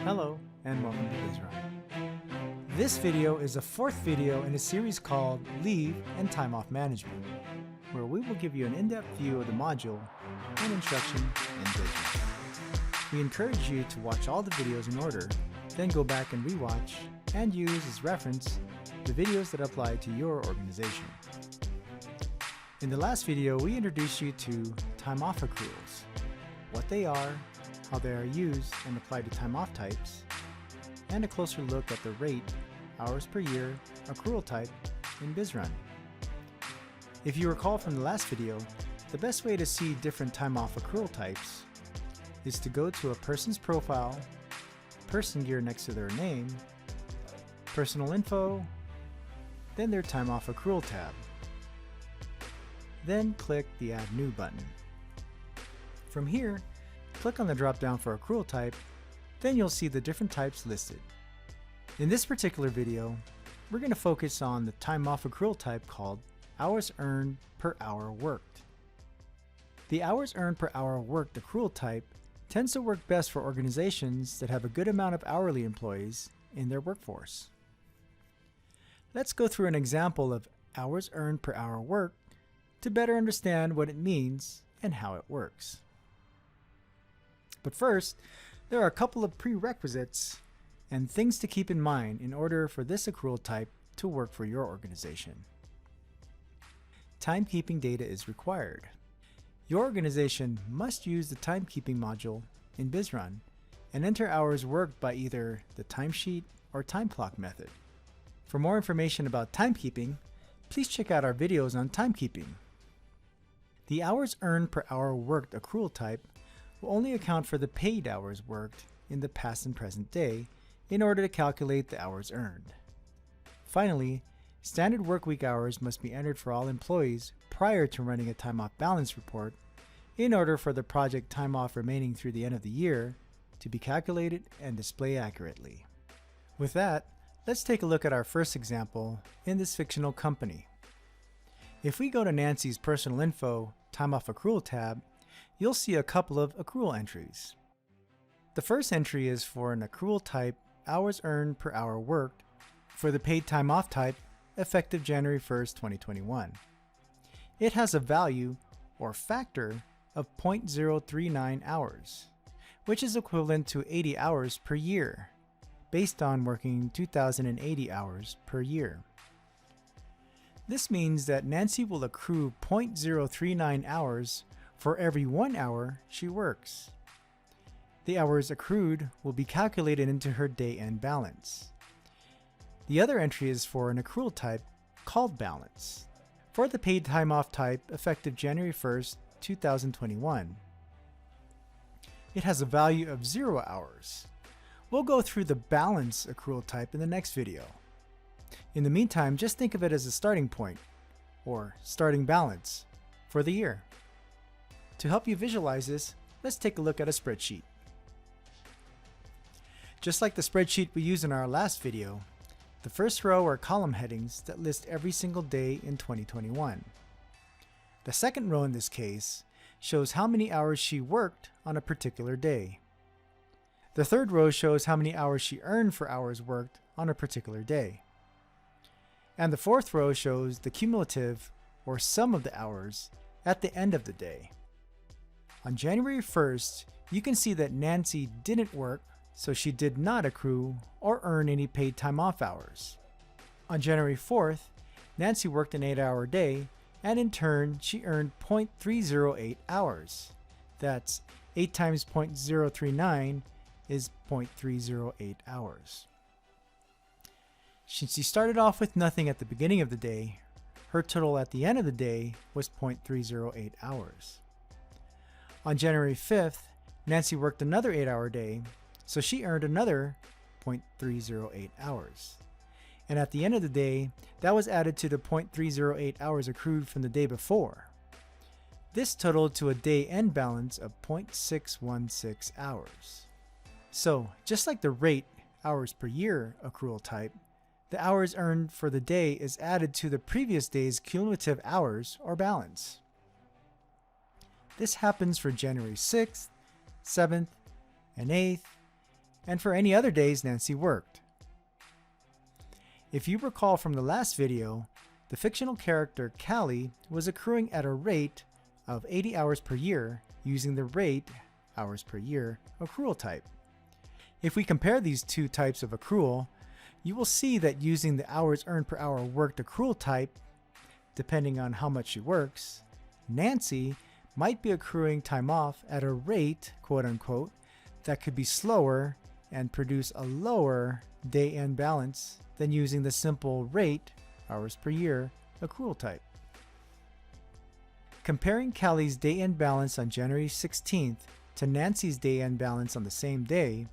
Hello and welcome to BizRun. This video is the fourth video in a series called Leave and Time Off Management, where we will give you an in-depth view of the module and instruction in BizRun. We encourage you to watch all the videos in order, then go back and rewatch and use as reference the videos that apply to your organization. In the last video, we introduced you to time off accruals, what they are, how they are used and applied to time off types, and a closer look at the rate, hours per year, accrual type in BizRun. If you recall from the last video, the best way to see different time off accrual types is to go to a person's profile, person gear next to their name, personal info, then their time off accrual tab. Then click the Add New button. From here, click on the drop-down for accrual type, then you'll see the different types listed. In this particular video, we're going to focus on the time off accrual type called hours earned per hour worked. The hours earned per hour worked accrual type tends to work best for organizations that have a good amount of hourly employees in their workforce. Let's go through an example of hours earned per hour worked to better understand what it means and how it works. But first, there are a couple of prerequisites and things to keep in mind in order for this accrual type to work for your organization. Timekeeping data is required. Your organization must use the timekeeping module in BizRun and enter hours worked by either the timesheet or time clock method. For more information about timekeeping, please check out our videos on timekeeping. The hours earned per hour worked accrual type will only account for the paid hours worked in the past and present day in order to calculate the hours earned. Finally, standard workweek hours must be entered for all employees prior to running a time off balance report in order for the project time off remaining through the end of the year to be calculated and display accurately. With that, let's take a look at our first example in this fictional company. If we go to Nancy's personal info time off accrual tab, you'll see a couple of accrual entries. The first entry is for an accrual type hours earned per hour worked for the paid time off type effective January 1st, 2021. It has a value or factor of 0.039 hours, which is equivalent to 80 hours per year, based on working 2,080 hours per year. This means that Nancy will accrue 0.039 hours for every 1 hour she works. The hours accrued will be calculated into her day-end balance. The other entry is for an accrual type called balance for the paid time off type effective January 1st, 2021. It has a value of 0 hours. We'll go through the balance accrual type in the next video. In the meantime, just think of it as a starting point, or starting balance, for the year. To help you visualize this, let's take a look at a spreadsheet. Just like the spreadsheet we used in our last video, the first row are column headings that list every single day in 2021. The second row in this case shows how many hours she worked on a particular day. The third row shows how many hours she earned for hours worked on a particular day. And the fourth row shows the cumulative, or sum of the hours, at the end of the day. On January 1st, you can see that Nancy didn't work, so she did not accrue or earn any paid time off hours. On January 4th, Nancy worked an 8-hour day, and in turn, she earned 0.308 hours. That's 8 times 0.039 is 0.308 hours. Since she started off with nothing at the beginning of the day, her total at the end of the day was 0.308 hours. On January 5th, Nancy worked another 8-hour day, so she earned another 0.308 hours. And at the end of the day, that was added to the 0.308 hours accrued from the day before. This totaled to a day-end balance of 0.616 hours. So, just like the rate, hours per year accrual type, the hours earned for the day is added to the previous day's cumulative hours or balance. This happens for January 6th, 7th, and 8th, and for any other days Nancy worked. If you recall from the last video, the fictional character Callie was accruing at a rate of 80 hours per year using the rate hours per year accrual type. If we compare these two types of accrual, you will see that using the hours earned per hour worked accrual type, depending on how much she works, Nancy might be accruing time off at a rate, quote unquote, that could be slower and produce a lower day-end balance than using the simple rate, hours per year, accrual type. Comparing Callie's day-end balance on January 16th to Nancy's day-end balance on the same day,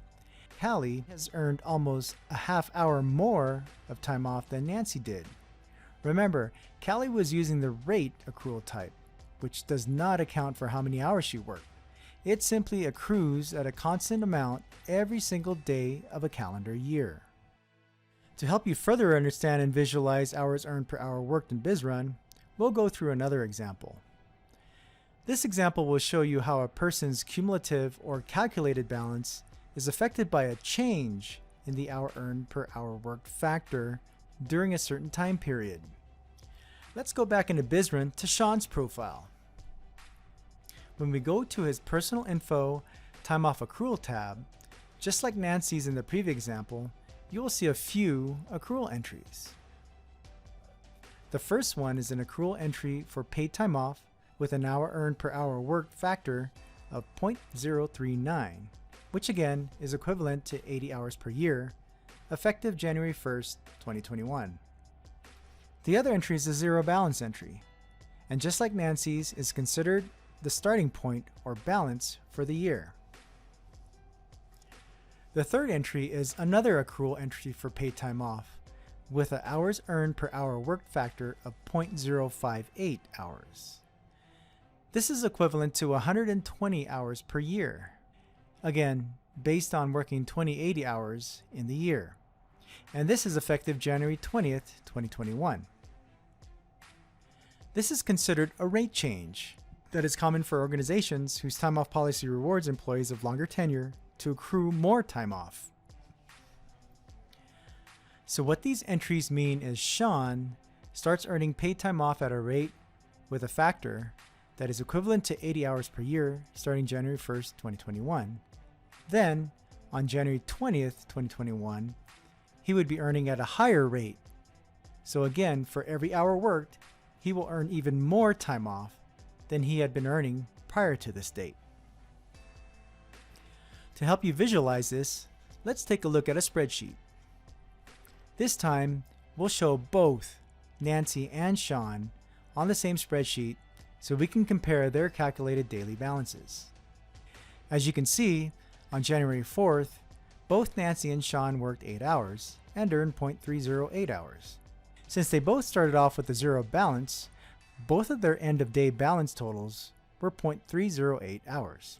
Callie has earned almost a half hour more of time off than Nancy did. Remember, Callie was using the rate accrual type, which does not account for how many hours she worked. It simply accrues at a constant amount every single day of a calendar year. To help you further understand and visualize hours earned per hour worked in BizRun, we'll go through another example. This example will show you how a person's cumulative or calculated balance is affected by a change in the hour earned per hour worked factor during a certain time period. Let's go back into BizRun to Sean's profile. When we go to his personal info Time Off Accrual tab, just like Nancy's in the previous example, you will see a few accrual entries. The first one is an accrual entry for paid time off with an hour earned per hour worked factor of 0.039, which again is equivalent to 80 hours per year, effective January 1st, 2021. The other entry is a zero balance entry, and just like Nancy's, is considered the starting point or balance for the year. The third entry is another accrual entry for paid time off with an hours earned per hour worked factor of 0.058 hours. This is equivalent to 120 hours per year, again based on working 2080 hours in the year, and this is effective January 20th, 2021. This is considered a rate change that is common for organizations whose time off policy rewards employees of longer tenure to accrue more time off. So what these entries mean is Sean starts earning paid time off at a rate with a factor that is equivalent to 80 hours per year starting January 1st, 2021. Then, on January 20th, 2021, he would be earning at a higher rate. So again, for every hour worked, he will earn even more time off than he had been earning prior to this date. To help you visualize this, let's take a look at a spreadsheet. This time, we'll show both Nancy and Sean on the same spreadsheet so we can compare their calculated daily balances. As you can see, on January 4th, both Nancy and Sean worked 8 hours and earned 0.308 hours. Since they both started off with a zero balance, both of their end of day balance totals were 0.308 hours.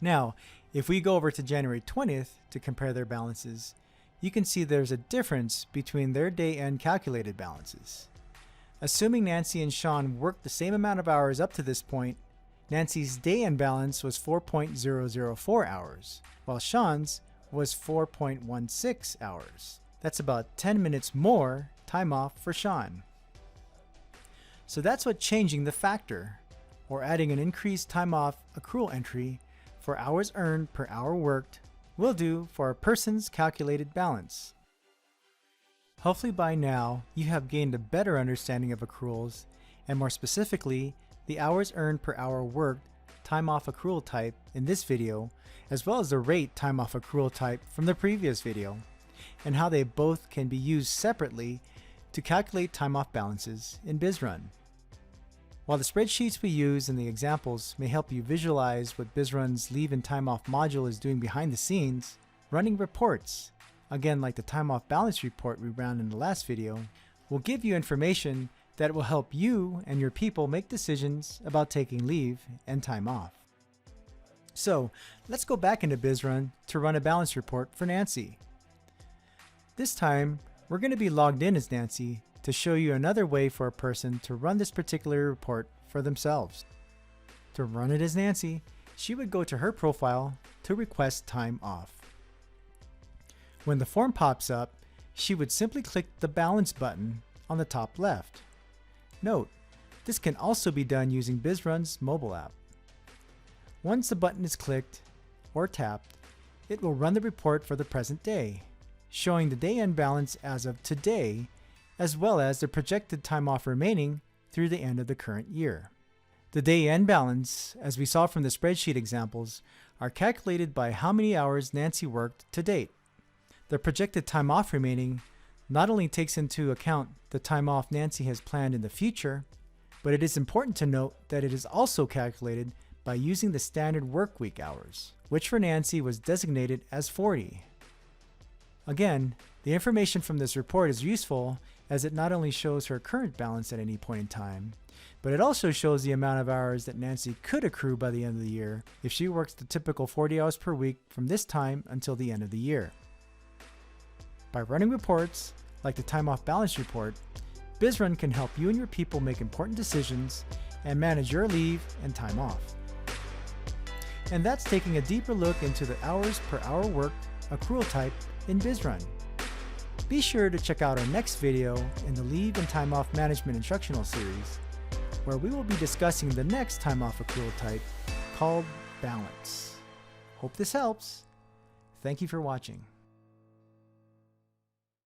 Now, if we go over to January 20th to compare their balances, you can see there's a difference between their day end calculated balances. Assuming Nancy and Sean worked the same amount of hours up to this point, Nancy's day end balance was 4.004 hours, while Sean's was 4.16 hours. That's about 10 minutes more time off for Sean. So that's what changing the factor, or adding an increased time off accrual entry for hours earned per hour worked, will do for a person's calculated balance. Hopefully by now you have gained a better understanding of accruals, and more specifically the hours earned per hour worked time off accrual type in this video, as well as the rate time off accrual type from the previous video, and how they both can be used separately to calculate time off balances in BizRun. While the spreadsheets we use in the examples may help you visualize what BizRun's Leave and Time Off module is doing behind the scenes, running reports, again like the Time Off Balance report we ran in the last video, will give you information that will help you and your people make decisions about taking leave and time off. So let's go back into BizRun to run a balance report for Nancy. This time, we're going to be logged in as Nancy to show you another way for a person to run this particular report for themselves. To run it as Nancy, she would go to her profile to request time off. When the form pops up, she would simply click the Balance button on the top left. Note, this can also be done using BizRun's mobile app. Once the button is clicked or tapped, it will run the report for the present day, showing the day-end balance as of today, as well as the projected time off remaining through the end of the current year. The day-end balance, as we saw from the spreadsheet examples, are calculated by how many hours Nancy worked to date. The projected time off remaining not only takes into account the time off Nancy has planned in the future, but it is important to note that it is also calculated by using the standard work week hours, which for Nancy was designated as 40. Again, the information from this report is useful as it not only shows her current balance at any point in time, but it also shows the amount of hours that Nancy could accrue by the end of the year if she works the typical 40 hours per week from this time until the end of the year. By running reports, like the Time Off Balance Report, BizRun can help you and your people make important decisions and manage your leave and time off. And that's taking a deeper look into the hours per hour worked accrual type in BizRun. Be sure to check out our next video in the Leave and Time Off Management Instructional Series, where we will be discussing the next time off accrual type called Balance. Hope this helps. Thank you for watching.